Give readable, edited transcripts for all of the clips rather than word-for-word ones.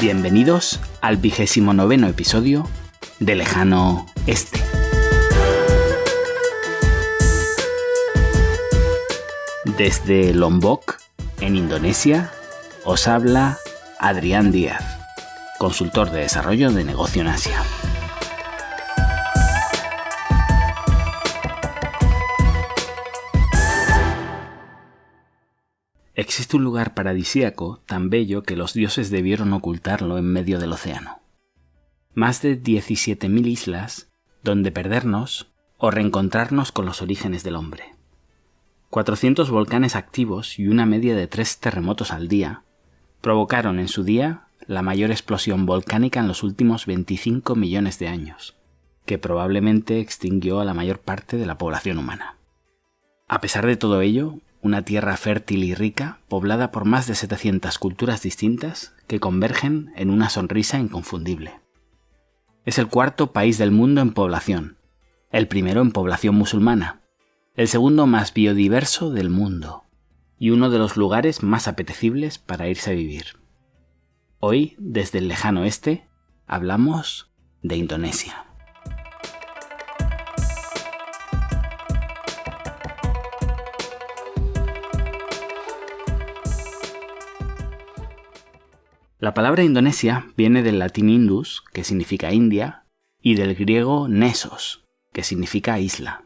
Bienvenidos al 29º episodio de Lejano Este. Desde Lombok, en Indonesia, os habla Adrián Díaz, consultor de desarrollo de negocio en Asia. Existe un lugar paradisíaco tan bello que los dioses debieron ocultarlo en medio del océano. Más de 17.000 islas donde perdernos o reencontrarnos con los orígenes del hombre. 400 volcanes activos y una media de 3 terremotos al día provocaron en su día la mayor explosión volcánica en los últimos 25 millones de años, que probablemente extinguió a la mayor parte de la población humana. A pesar de todo ello, una tierra fértil y rica, poblada por más de 700 culturas distintas que convergen en una sonrisa inconfundible. Es el cuarto país del mundo en población, el primero en población musulmana, el segundo más biodiverso del mundo y uno de los lugares más apetecibles para irse a vivir. Hoy, desde el lejano oeste, hablamos de Indonesia. La palabra Indonesia viene del latín indus, que significa India, y del griego nesos, que significa isla.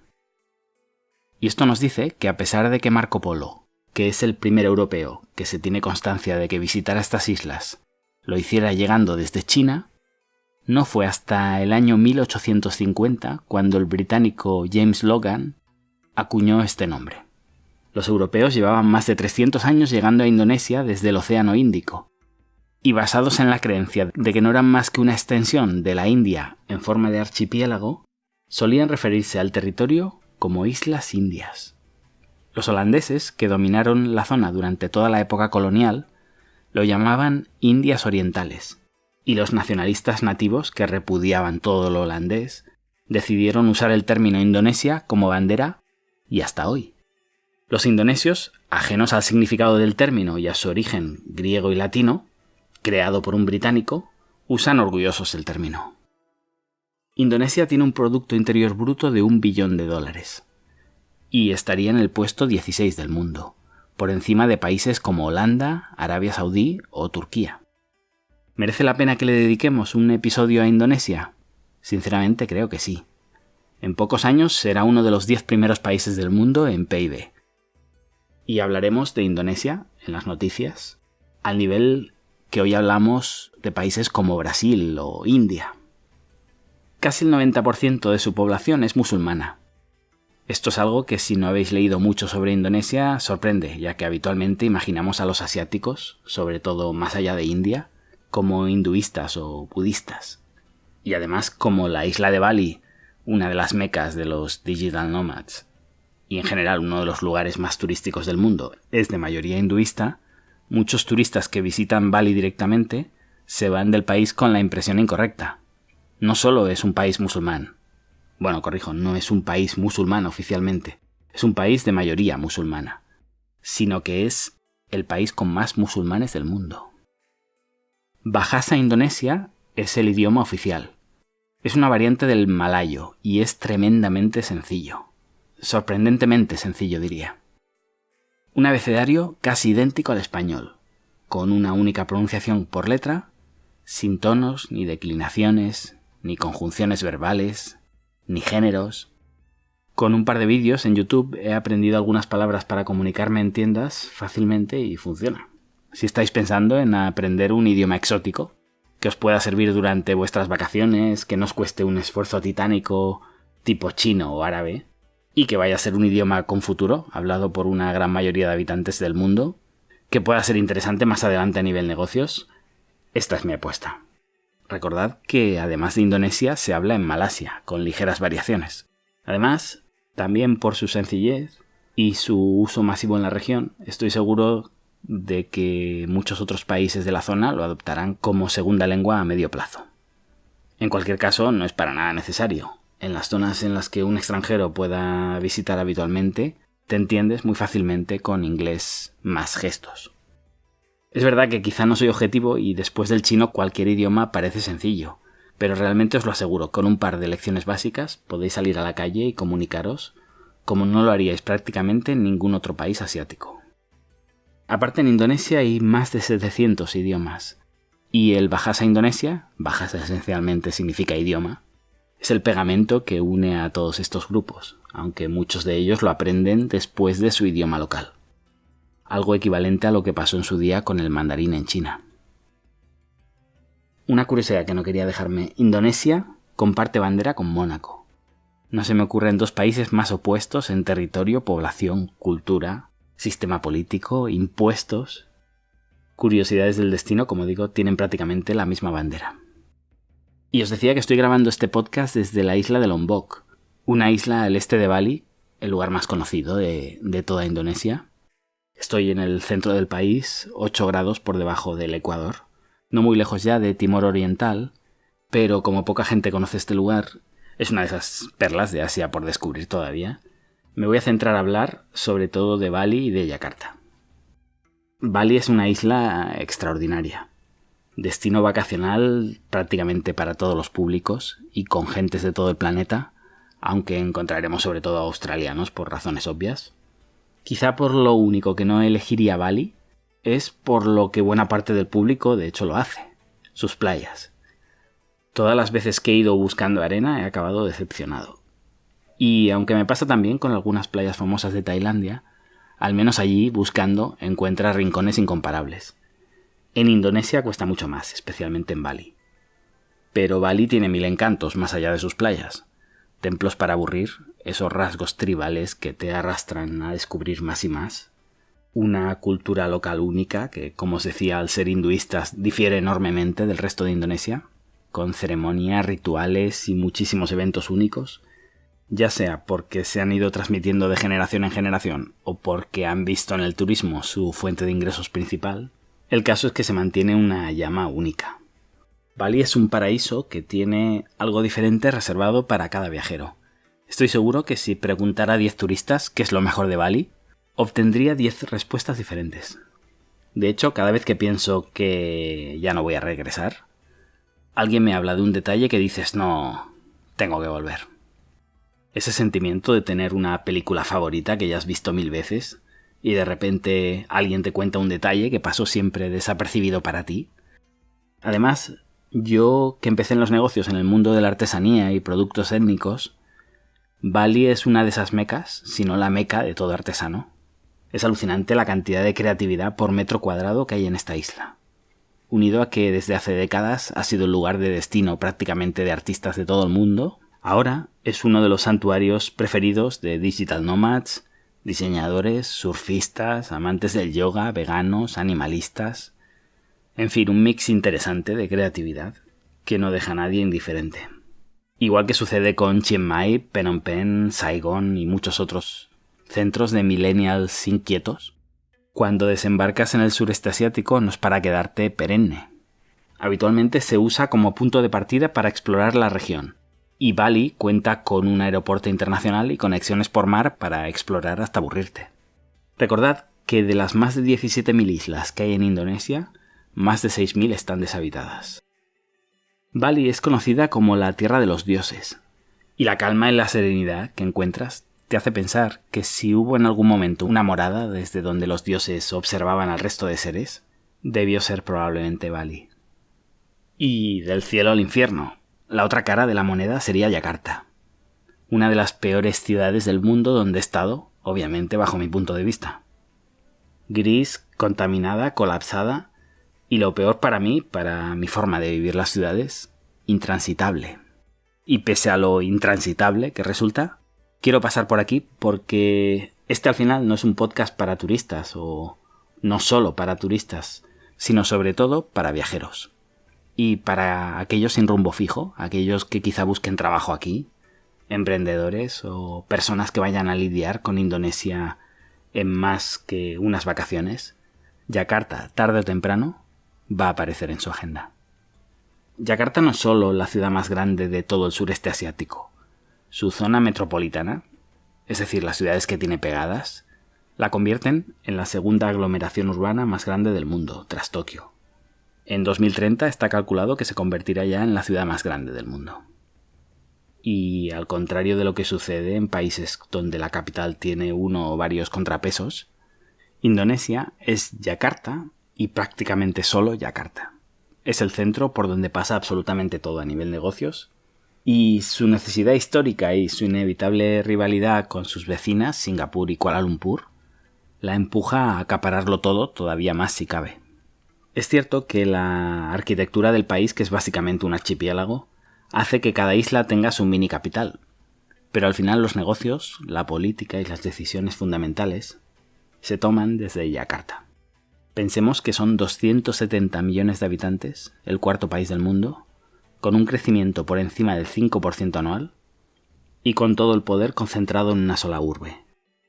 Y esto nos dice que a pesar de que Marco Polo, que es el primer europeo que se tiene constancia de que visitara estas islas, lo hiciera llegando desde China, no fue hasta el año 1850 cuando el británico James Logan acuñó este nombre. Los europeos llevaban más de 300 años llegando a Indonesia desde el Océano Índico, y basados en la creencia de que no eran más que una extensión de la India en forma de archipiélago, solían referirse al territorio como Islas Indias. Los holandeses, que dominaron la zona durante toda la época colonial, lo llamaban Indias Orientales, y los nacionalistas nativos, que repudiaban todo lo holandés, decidieron usar el término Indonesia como bandera y hasta hoy. Los indonesios, ajenos al significado del término y a su origen griego y latino, creado por un británico, usan orgullosos el término. Indonesia tiene un Producto Interior Bruto de $1 billón y estaría en el puesto 16 del mundo, por encima de países como Holanda, Arabia Saudí o Turquía. ¿Merece la pena que le dediquemos un episodio a Indonesia? Sinceramente creo que sí. En pocos años será uno de los 10 primeros países del mundo en PIB. Y hablaremos de Indonesia en las noticias, al nivel que hoy hablamos de países como Brasil o India. Casi el 90% de su población es musulmana. Esto es algo que, si no habéis leído mucho sobre Indonesia, sorprende, ya que habitualmente imaginamos a los asiáticos, sobre todo más allá de India, como hinduistas o budistas. Y además, como la isla de Bali, una de las mecas de los digital nomads, y en general uno de los lugares más turísticos del mundo, es de mayoría hinduista, muchos turistas que visitan Bali directamente se van del país con la impresión incorrecta. No solo es un país musulmán. Bueno, corrijo, no es un país musulmán oficialmente. Es un país de mayoría musulmana. Sino que es el país con más musulmanes del mundo. Bahasa Indonesia es el idioma oficial. Es una variante del malayo y es tremendamente sencillo. Sorprendentemente sencillo, diría. Un abecedario casi idéntico al español, con una única pronunciación por letra, sin tonos, ni declinaciones, ni conjunciones verbales, ni géneros. Con un par de vídeos en YouTube he aprendido algunas palabras para comunicarme en tiendas fácilmente y funciona. Si estáis pensando en aprender un idioma exótico, que os pueda servir durante vuestras vacaciones, que no os cueste un esfuerzo titánico tipo chino o árabe, y que vaya a ser un idioma con futuro, hablado por una gran mayoría de habitantes del mundo, que pueda ser interesante más adelante a nivel negocios, esta es mi apuesta. Recordad que además de Indonesia se habla en Malasia, con ligeras variaciones. Además, también por su sencillez y su uso masivo en la región, estoy seguro de que muchos otros países de la zona lo adoptarán como segunda lengua a medio plazo. En cualquier caso, no es para nada necesario. En las zonas en las que un extranjero pueda visitar habitualmente, te entiendes muy fácilmente con inglés más gestos. Es verdad que quizá no soy objetivo y después del chino cualquier idioma parece sencillo, pero realmente os lo aseguro, con un par de lecciones básicas podéis salir a la calle y comunicaros como no lo haríais prácticamente en ningún otro país asiático. Aparte, en Indonesia hay más de 700 idiomas, y el Bahasa Indonesia, Bahasa esencialmente significa idioma, es el pegamento que une a todos estos grupos, aunque muchos de ellos lo aprenden después de su idioma local. Algo equivalente a lo que pasó en su día con el mandarín en China. Una curiosidad que no quería dejarme: Indonesia comparte bandera con Mónaco. No se me ocurren dos países más opuestos en territorio, población, cultura, sistema político, impuestos. Curiosidades del destino, como digo, tienen prácticamente la misma bandera. Y os decía que estoy grabando este podcast desde la isla de Lombok, una isla al este de Bali, el lugar más conocido de toda Indonesia. Estoy en el centro del país, 8 grados por debajo del Ecuador, no muy lejos ya de Timor Oriental, pero como poca gente conoce este lugar, es una de esas perlas de Asia por descubrir todavía, me voy a centrar a hablar sobre todo de Bali y de Yakarta. Bali es una isla extraordinaria, destino vacacional prácticamente para todos los públicos y con gentes de todo el planeta, aunque encontraremos sobre todo australianos por razones obvias. Quizá por lo único que no elegiría Bali es por lo que buena parte del público de hecho lo hace, sus playas. Todas las veces que he ido buscando arena he acabado decepcionado. Y aunque me pasa también con algunas playas famosas de Tailandia, al menos allí, buscando, encuentras rincones incomparables. En Indonesia cuesta mucho más, especialmente en Bali. Pero Bali tiene 1000 encantos más allá de sus playas. Templos para aburrir, esos rasgos tribales que te arrastran a descubrir más y más. Una cultura local única que, como os decía, al ser hinduistas difiere enormemente del resto de Indonesia, con ceremonias, rituales y muchísimos eventos únicos, ya sea porque se han ido transmitiendo de generación en generación o porque han visto en el turismo su fuente de ingresos principal. El caso es que se mantiene una llama única. Bali es un paraíso que tiene algo diferente reservado para cada viajero. Estoy seguro que si preguntara a 10 turistas qué es lo mejor de Bali, obtendría 10 respuestas diferentes. De hecho, cada vez que pienso que ya no voy a regresar, alguien me habla de un detalle que dices, no, tengo que volver. Ese sentimiento de tener una película favorita que ya has visto 1000 veces y de repente alguien te cuenta un detalle que pasó siempre desapercibido para ti. Además, yo que empecé en los negocios en el mundo de la artesanía y productos étnicos, Bali es una de esas mecas, si no la meca de todo artesano. Es alucinante la cantidad de creatividad por metro cuadrado que hay en esta isla, unido a que desde hace décadas ha sido el lugar de destino prácticamente de artistas de todo el mundo. Ahora es uno de los santuarios preferidos de digital nomads, diseñadores, surfistas, amantes del yoga, veganos, animalistas. En fin, un mix interesante de creatividad que no deja a nadie indiferente. Igual que sucede con Chiang Mai, Phnom Penh, Saigón y muchos otros centros de millennials inquietos, cuando desembarcas en el sureste asiático no es para quedarte perenne. Habitualmente se usa como punto de partida para explorar la región. Y Bali cuenta con un aeropuerto internacional y conexiones por mar para explorar hasta aburrirte. Recordad que de las más de 17.000 islas que hay en Indonesia, más de 6.000 están deshabitadas. Bali es conocida como la tierra de los dioses, y la calma y la serenidad que encuentras te hace pensar que si hubo en algún momento una morada desde donde los dioses observaban al resto de seres, debió ser probablemente Bali. Y del cielo al infierno. La otra cara de la moneda sería Yakarta, una de las peores ciudades del mundo donde he estado, obviamente bajo mi punto de vista. Gris, contaminada, colapsada y lo peor para mí, para mi forma de vivir las ciudades, intransitable. Y pese a lo intransitable que resulta, quiero pasar por aquí porque este al final no es un podcast para turistas o no solo para turistas, sino sobre todo para viajeros. Y para aquellos sin rumbo fijo, aquellos que quizá busquen trabajo aquí, emprendedores o personas que vayan a lidiar con Indonesia en más que unas vacaciones, Yakarta, tarde o temprano, va a aparecer en su agenda. Yakarta no es solo la ciudad más grande de todo el sureste asiático. Su zona metropolitana, es decir, las ciudades que tiene pegadas, La convierten en la segunda aglomeración urbana más grande del mundo, tras Tokio. En 2030 está calculado que se convertirá ya en la ciudad más grande del mundo. Y al contrario de lo que sucede en países donde la capital tiene uno o varios contrapesos, Indonesia es Yakarta y prácticamente solo Yakarta. Es el centro por donde pasa absolutamente todo a nivel negocios, y su necesidad histórica y su inevitable rivalidad con sus vecinas, Singapur y Kuala Lumpur, la empuja a acapararlo todo todavía más si cabe. Es cierto que la arquitectura del país, que es básicamente un archipiélago, hace que cada isla tenga su mini capital, pero al final los negocios, la política y las decisiones fundamentales se toman desde Yakarta. Pensemos que son 270 millones de habitantes, el cuarto país del mundo, con un crecimiento por encima del 5% anual y con todo el poder concentrado en una sola urbe.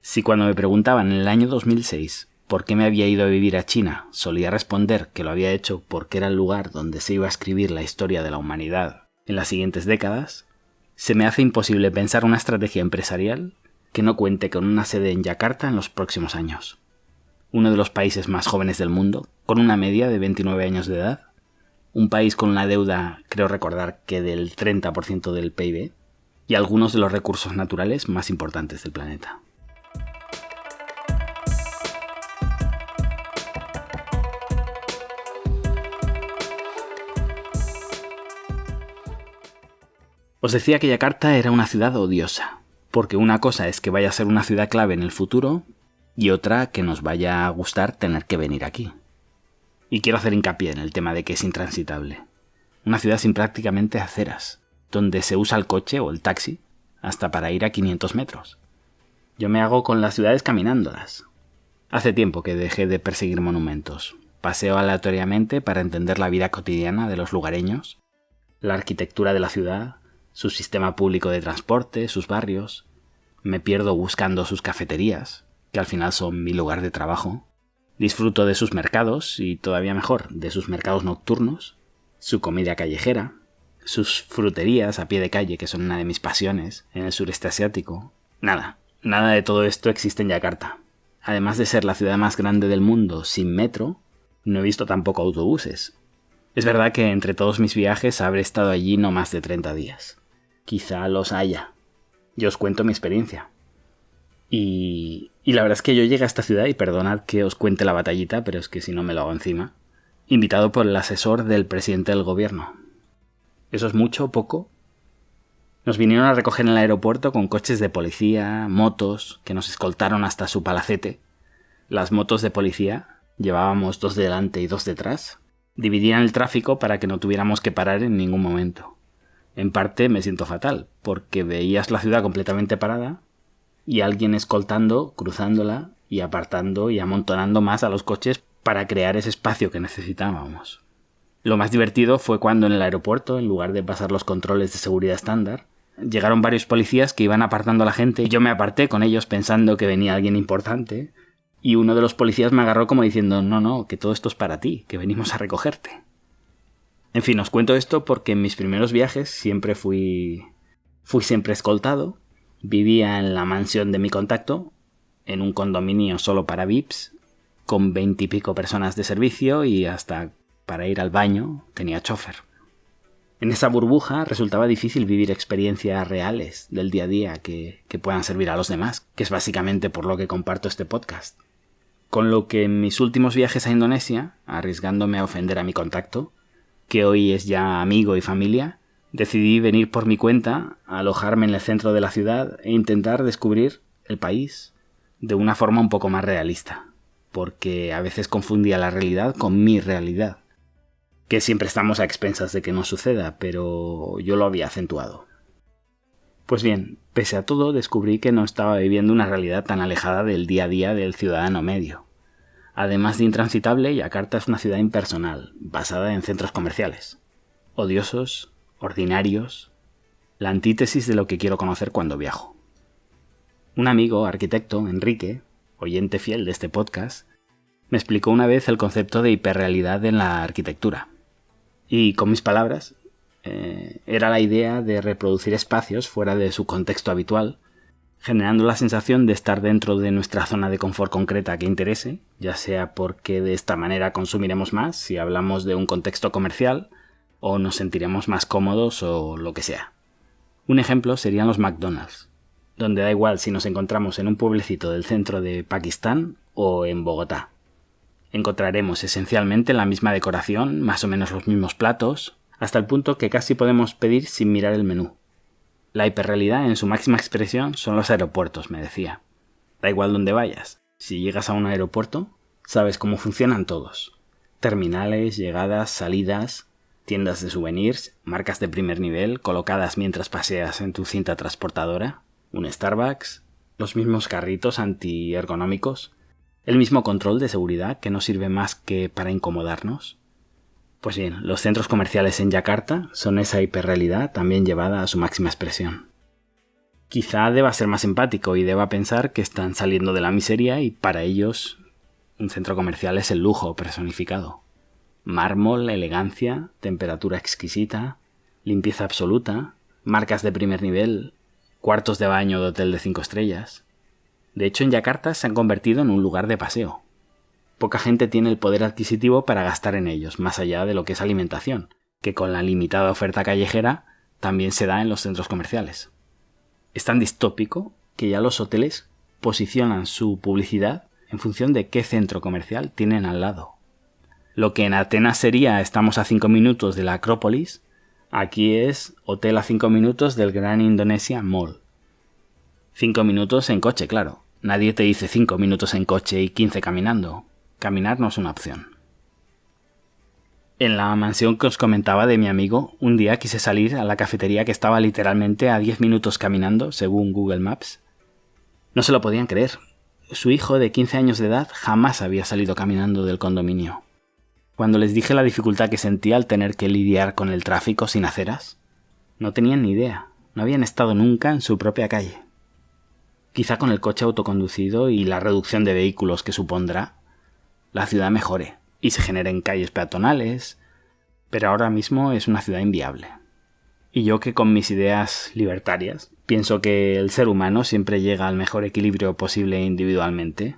Si cuando me preguntaban en el año 2006 por qué me había ido a vivir a China, solía responder que lo había hecho porque era el lugar donde se iba a escribir la historia de la humanidad en las siguientes décadas, se me hace imposible pensar una estrategia empresarial que no cuente con una sede en Yakarta en los próximos años. Uno de los países más jóvenes del mundo, con una media de 29 años de edad, un país con una deuda, creo recordar que del 30% del PIB, y algunos de los recursos naturales más importantes del planeta. Os decía que Yakarta era una ciudad odiosa, porque una cosa es que vaya a ser una ciudad clave en el futuro y otra que nos vaya a gustar tener que venir aquí. Y quiero hacer hincapié en el tema de que es intransitable. Una ciudad sin prácticamente aceras, donde se usa el coche o el taxi hasta para ir a 500 metros. Yo me hago con las ciudades caminándolas. Hace tiempo que dejé de perseguir monumentos. Paseo aleatoriamente para entender la vida cotidiana de los lugareños, la arquitectura de la ciudad, su sistema público de transporte, sus barrios. Me pierdo buscando sus cafeterías, que al final son mi lugar de trabajo. Disfruto de sus mercados y, todavía mejor, de sus mercados nocturnos, su comida callejera, sus fruterías a pie de calle, que son una de mis pasiones, en el sureste asiático. Nada de todo esto existe en Yakarta. Además de ser la ciudad más grande del mundo sin metro, no he visto tampoco autobuses. Es verdad que entre todos mis viajes habré estado allí no más de 30 días. Quizá los haya. Yo os cuento mi experiencia. Y la verdad es que yo llegué a esta ciudad, y perdonad que os cuente la batallita, pero es que si no me lo hago encima, invitado por el asesor del presidente del gobierno. ¿Eso es mucho o poco? Nos vinieron a recoger en el aeropuerto con coches de policía, motos, que nos escoltaron hasta su palacete. Las motos de policía, llevábamos 2 delante y 2 detrás, dividían el tráfico para que no tuviéramos que parar en ningún momento. En parte me siento fatal, porque veías la ciudad completamente parada y alguien escoltando, cruzándola y apartando y amontonando más a los coches para crear ese espacio que necesitábamos. Lo más divertido fue cuando en el aeropuerto, en lugar de pasar los controles de seguridad estándar, llegaron varios policías que iban apartando a la gente y yo me aparté con ellos pensando que venía alguien importante, y uno de los policías me agarró como diciendo no, que todo esto es para ti, que venimos a recogerte. En fin, os cuento esto porque en mis primeros viajes siempre fui siempre escoltado. Vivía en la mansión de mi contacto, en un condominio solo para VIPs, con 20 y pico personas de servicio, y hasta para ir al baño tenía chofer. En esa burbuja resultaba difícil vivir experiencias reales del día a día que puedan servir a los demás, que es básicamente por lo que comparto este podcast. Con lo que en mis últimos viajes a Indonesia, arriesgándome a ofender a mi contacto, que hoy es ya amigo y familia, decidí venir por mi cuenta, alojarme en el centro de la ciudad e intentar descubrir el país de una forma un poco más realista, porque a veces confundía la realidad con mi realidad, que siempre estamos a expensas de que no suceda, pero yo lo había acentuado. Pues bien, pese a todo descubrí que no estaba viviendo una realidad tan alejada del día a día del ciudadano medio. Además de intransitable, Yakarta es una ciudad impersonal, basada en centros comerciales. Odiosos, ordinarios, la antítesis de lo que quiero conocer cuando viajo. Un amigo, arquitecto, Enrique, oyente fiel de este podcast, me explicó una vez el concepto de hiperrealidad en la arquitectura. Y con mis palabras, era la idea de reproducir espacios fuera de su contexto habitual, generando la sensación de estar dentro de nuestra zona de confort concreta que interese, ya sea porque de esta manera consumiremos más si hablamos de un contexto comercial, o nos sentiremos más cómodos o lo que sea. Un ejemplo serían los McDonald's, donde da igual si nos encontramos en un pueblecito del centro de Pakistán o en Bogotá. Encontraremos esencialmente la misma decoración, más o menos los mismos platos, hasta el punto que casi podemos pedir sin mirar el menú. La hiperrealidad en su máxima expresión son los aeropuertos, me decía. Da igual dónde vayas. Si llegas a un aeropuerto, sabes cómo funcionan todos. Terminales, llegadas, salidas, tiendas de souvenirs, marcas de primer nivel colocadas mientras paseas en tu cinta transportadora, un Starbucks, los mismos carritos antiergonómicos, el mismo control de seguridad que no sirve más que para incomodarnos. Pues bien, los centros comerciales en Yakarta son esa hiperrealidad también llevada a su máxima expresión. Quizá deba ser más empático y deba pensar que están saliendo de la miseria y para ellos un centro comercial es el lujo personificado. Mármol, elegancia, temperatura exquisita, limpieza absoluta, marcas de primer nivel, cuartos de baño de hotel de 5 estrellas. De hecho, en Yakarta se han convertido en un lugar de paseo. Poca gente tiene el poder adquisitivo para gastar en ellos, más allá de lo que es alimentación, que con la limitada oferta callejera también se da en los centros comerciales. Es tan distópico que ya los hoteles posicionan su publicidad en función de qué centro comercial tienen al lado. Lo que en Atenas sería estamos a 5 minutos de la Acrópolis, aquí es hotel a 5 minutos del Gran Indonesia Mall. 5 minutos en coche, claro. Nadie te dice 5 minutos en coche y 15 caminando. Caminar no es una opción. En la mansión que os comentaba de mi amigo, un día quise salir a la cafetería que estaba literalmente a 10 minutos caminando, según Google Maps. No se lo podían creer. Su hijo de 15 años de edad jamás había salido caminando del condominio. Cuando les dije la dificultad que sentía al tener que lidiar con el tráfico sin aceras, no tenían ni idea. No habían estado nunca en su propia calle. Quizá con el coche autoconducido y la reducción de vehículos que supondrá, la ciudad mejore y se generen calles peatonales, pero ahora mismo es una ciudad inviable. Y yo que con mis ideas libertarias pienso que el ser humano siempre llega al mejor equilibrio posible individualmente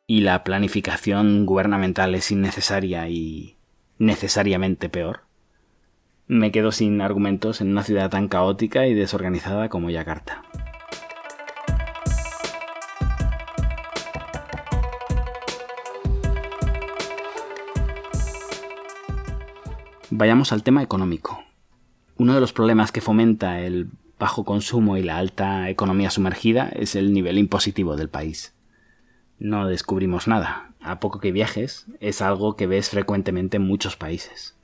y la planificación gubernamental es innecesaria y necesariamente peor, me quedo sin argumentos en una ciudad tan caótica y desorganizada como Yakarta. Vayamos al tema económico. Uno de los problemas que fomenta el bajo consumo y la alta economía sumergida es el nivel impositivo del país. No descubrimos nada. A poco que viajes, es algo que ves frecuentemente en muchos países.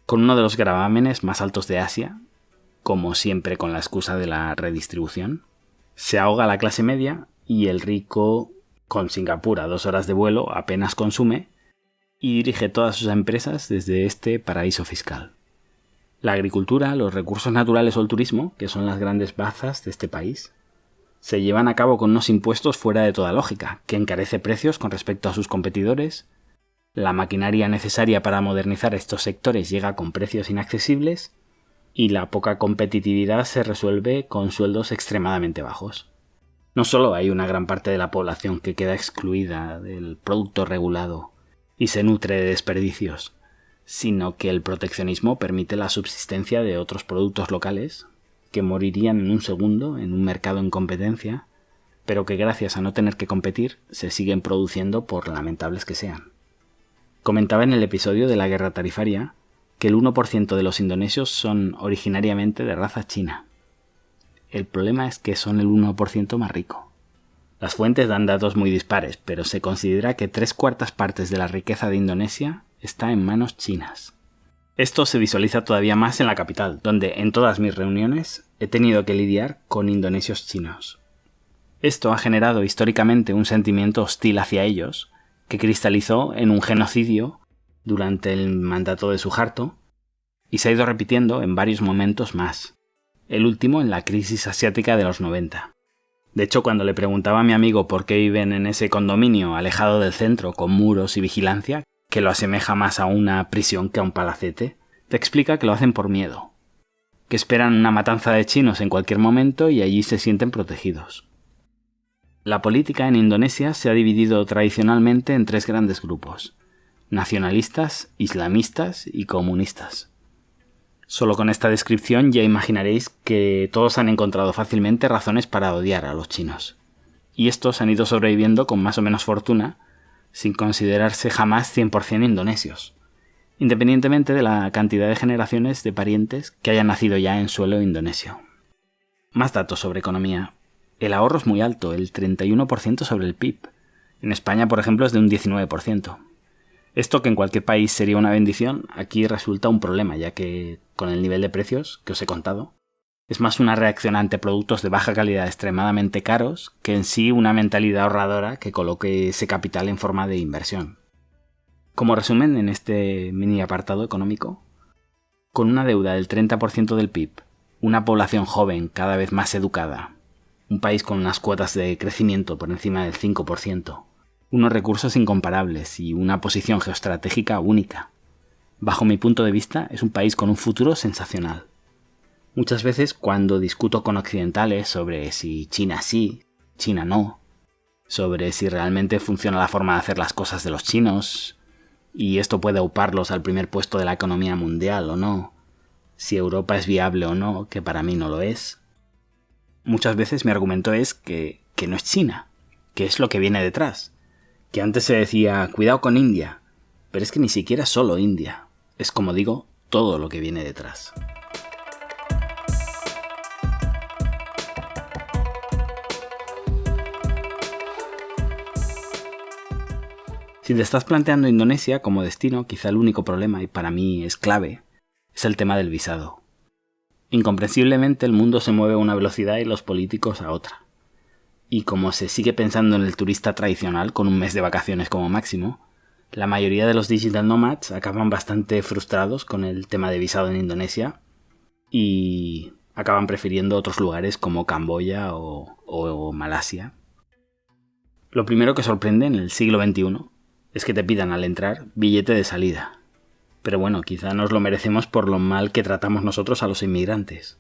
Con uno de los gravámenes más altos de Asia, como siempre con la excusa de la redistribución, se ahoga la clase media y el rico, con Singapur a 2 horas de vuelo, apenas consume y dirige todas sus empresas desde este paraíso fiscal. La agricultura, los recursos naturales o el turismo, que son las grandes bazas de este país, se llevan a cabo con unos impuestos fuera de toda lógica, que encarece precios con respecto a sus competidores, la maquinaria necesaria para modernizar estos sectores llega con precios inaccesibles y la poca competitividad se resuelve con sueldos extremadamente bajos. No solo hay una gran parte de la población que queda excluida del producto regulado y se nutre de desperdicios, sino que el proteccionismo permite la subsistencia de otros productos locales que morirían en un segundo en un mercado en competencia, pero que gracias a no tener que competir se siguen produciendo por lamentables que sean. Comentaba en el episodio de la guerra tarifaria que el 1% de los indonesios son originariamente de raza china. El problema es que son el 1% más rico. Las fuentes dan datos muy dispares, pero se considera que 3/4 partes de la riqueza de Indonesia está en manos chinas. Esto se visualiza todavía más en la capital, donde en todas mis reuniones he tenido que lidiar con indonesios chinos. Esto ha generado históricamente un sentimiento hostil hacia ellos, que cristalizó en un genocidio durante el mandato de Suharto y se ha ido repitiendo en varios momentos más, el último en la crisis asiática de los 90. De hecho, cuando le preguntaba a mi amigo por qué viven en ese condominio alejado del centro con muros y vigilancia, que lo asemeja más a una prisión que a un palacete, te explica que lo hacen por miedo, que esperan una matanza de chinos en cualquier momento y allí se sienten protegidos. La política en Indonesia se ha dividido tradicionalmente en 3 grandes grupos: nacionalistas, islamistas y comunistas. Solo con esta descripción ya imaginaréis que todos han encontrado fácilmente razones para odiar a los chinos. Y estos han ido sobreviviendo con más o menos fortuna, sin considerarse jamás 100% indonesios, independientemente de la cantidad de generaciones de parientes que hayan nacido ya en suelo indonesio. Más datos sobre economía. El ahorro es muy alto, el 31% sobre el PIB. En España, por ejemplo, es de un 19%. Esto, que en cualquier país sería una bendición, aquí resulta un problema, ya que, con el nivel de precios que os he contado, es más una reacción ante productos de baja calidad extremadamente caros que en sí una mentalidad ahorradora que coloque ese capital en forma de inversión. Como resumen, en este mini apartado económico, con una deuda del 30% del PIB, una población joven cada vez más educada, un país con unas cuotas de crecimiento por encima del 5%, unos recursos incomparables y una posición geoestratégica única. Bajo mi punto de vista, es un país con un futuro sensacional. Muchas veces, cuando discuto con occidentales sobre si China sí, China no, sobre si realmente funciona la forma de hacer las cosas de los chinos, y esto puede auparlos al primer puesto de la economía mundial o no, si Europa es viable o no, que para mí no lo es, muchas veces mi argumento es que no es China, que es lo que viene detrás. Que antes se decía, cuidado con India, pero es que ni siquiera es solo India. Es, como digo, todo lo que viene detrás. Si te estás planteando Indonesia como destino, quizá el único problema, y para mí es clave, es el tema del visado. Incomprensiblemente el mundo se mueve a una velocidad y los políticos a otra. Y como se sigue pensando en el turista tradicional con un mes de vacaciones como máximo, la mayoría de los digital nomads acaban bastante frustrados con el tema de visado en Indonesia y acaban prefiriendo otros lugares como Camboya o Malasia. Lo primero que sorprende en el siglo XXI es que te pidan al entrar billete de salida. Pero bueno, quizá nos lo merecemos por lo mal que tratamos nosotros a los inmigrantes.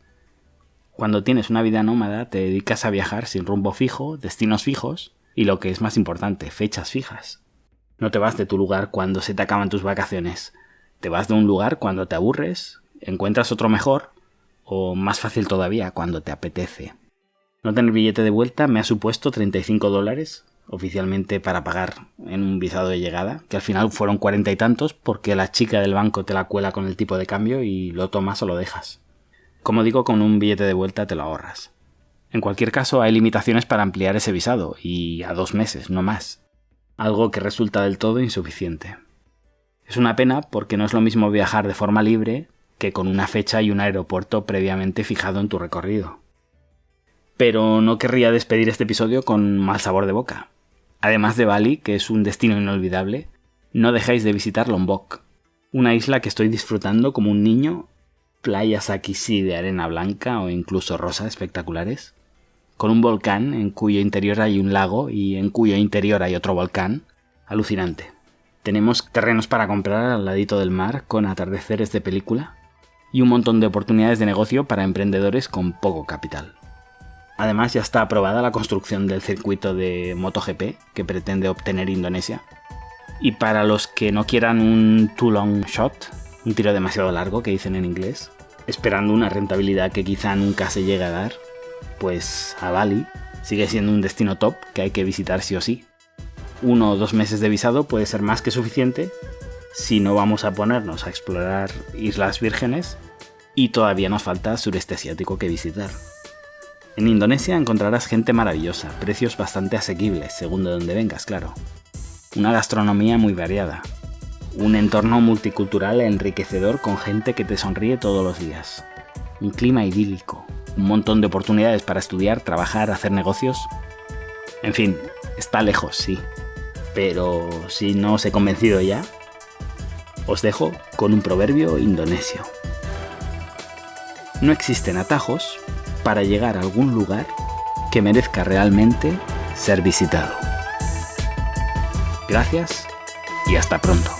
Cuando tienes una vida nómada te dedicas a viajar sin rumbo fijo, destinos fijos y, lo que es más importante, fechas fijas. No te vas de tu lugar cuando se te acaban tus vacaciones. Te vas de un lugar cuando te aburres, encuentras otro mejor o, más fácil todavía, cuando te apetece. No tener billete de vuelta me ha supuesto $35 oficialmente para pagar en un visado de llegada, que al final fueron 40 y tantos porque la chica del banco te la cuela con el tipo de cambio y lo tomas o lo dejas. Como digo, con un billete de vuelta te lo ahorras. En cualquier caso, hay limitaciones para ampliar ese visado, y a 2 meses, no más. Algo que resulta del todo insuficiente. Es una pena porque no es lo mismo viajar de forma libre que con una fecha y un aeropuerto previamente fijado en tu recorrido. Pero no querría despedir este episodio con mal sabor de boca. Además de Bali, que es un destino inolvidable, no dejáis de visitar Lombok, una isla que estoy disfrutando como un niño, playas aquí sí de arena blanca o incluso rosa espectaculares, con un volcán en cuyo interior hay un lago y en cuyo interior hay otro volcán, alucinante. Tenemos terrenos para comprar al ladito del mar con atardeceres de película y un montón de oportunidades de negocio para emprendedores con poco capital. Además, ya está aprobada la construcción del circuito de MotoGP que pretende obtener Indonesia. Y para los que no quieran un too long shot, un tiro demasiado largo que dicen en inglés, esperando una rentabilidad que quizá nunca se llegue a dar, pues a Bali sigue siendo un destino top que hay que visitar sí o sí. 1 o 2 meses de visado puede ser más que suficiente si no vamos a ponernos a explorar Islas Vírgenes y todavía nos falta sureste asiático que visitar. En Indonesia encontrarás gente maravillosa, precios bastante asequibles, según de donde vengas, claro. Una gastronomía muy variada. Un entorno multicultural e enriquecedor con gente que te sonríe todos los días. Un clima idílico. Un montón de oportunidades para estudiar, trabajar, hacer negocios. En fin, está lejos, sí. Pero si no os he convencido ya, os dejo con un proverbio indonesio. No existen atajos para llegar a algún lugar que merezca realmente ser visitado. Gracias y hasta pronto.